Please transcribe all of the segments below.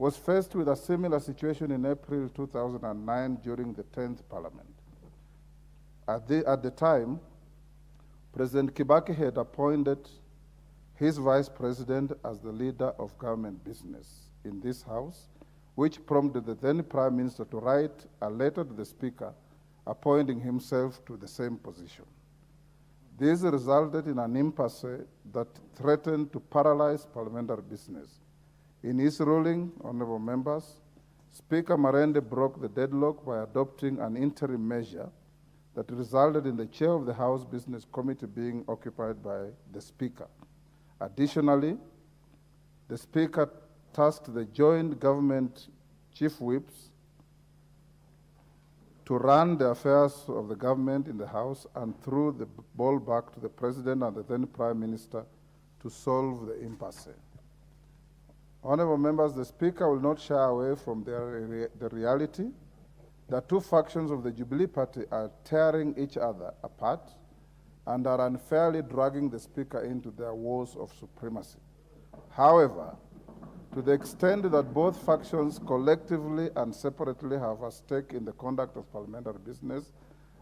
was faced with a similar situation in April 2009 during the 10th Parliament. At the time, President Kibaki had appointed his vice president as the leader of government business in this House, which prompted the then Prime Minister to write a letter to the Speaker appointing himself to the same position. This resulted in an impasse that threatened to paralyze parliamentary business. In his ruling, honorable members, Speaker Marende broke the deadlock by adopting an interim measure that resulted in the chair of the House Business Committee being occupied by the Speaker. Additionally, the Speaker tasked the joint government chief whips to run the affairs of the government in the House and threw the ball back to the President and the then Prime Minister to solve the impasse. Honorable members, the Speaker will not shy away from the reality that two factions of the Jubilee Party are tearing each other apart and are unfairly dragging the Speaker into their wars of supremacy. However, to the extent that both factions collectively and separately have a stake in the conduct of parliamentary business,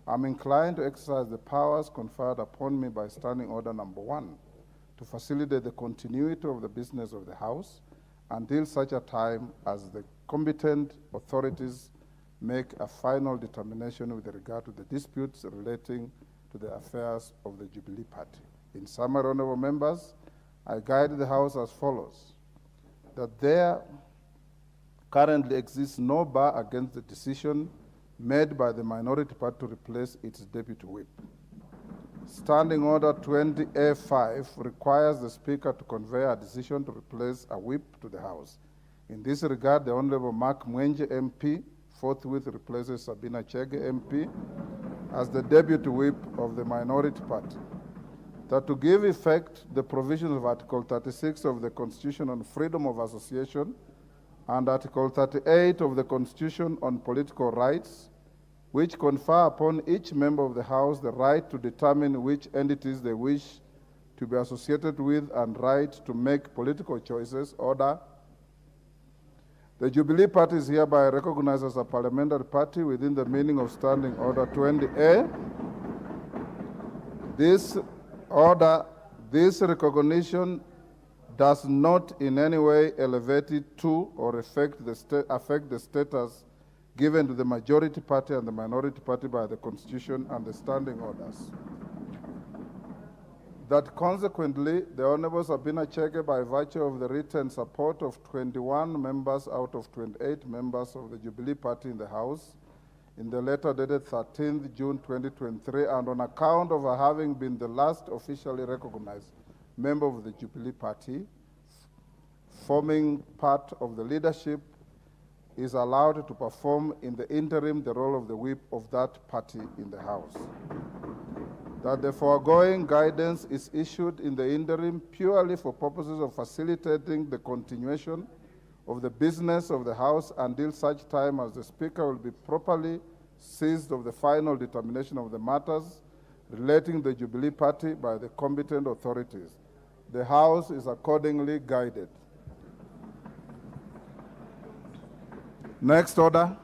I'm inclined to exercise the powers conferred upon me by Standing Order Number 1 to facilitate the continuity of the business of the House until such a time as the competent authorities make a final determination with regard to the disputes relating to the affairs of the Jubilee Party. In summary, honorable members, I guide the House as follows: that there currently exists no bar against the decision made by the minority party to replace its deputy whip. Standing Order 20A5 requires the Speaker to convey a decision to replace a whip to the House. In this regard, the Honorable Mark Mwenje MP forthwith replaces Sabina Chege MP as the deputy whip of the minority party. That to give effect the provisions of Article 36 of the Constitution on Freedom of Association and Article 38 of the Constitution on Political Rights, which confer upon each member of the House the right to determine which entities they wish to be associated with and right to make political choices. Order. The Jubilee Party is hereby recognized as a parliamentary party within the meaning of Standing Order 20A. This recognition does not in any way elevate it to or affect the status given to the majority party and the minority party by the Constitution and the standing orders. That consequently, the Honorable Sabina Chege, by virtue of the written support of 21 members out of 28 members of the Jubilee Party in the House, in the letter dated 13th June 2023, and on account of her having been the last officially recognized member of the Jubilee Party, forming part of the leadership, is allowed to perform in the interim the role of the whip of that party in the House. That the foregoing guidance is issued in the interim purely for purposes of facilitating the continuation of the business of the House until such time as the Speaker will be properly seized of the final determination of the matters relating to the Jubilee Party by the competent authorities. The House is accordingly guided. Next order.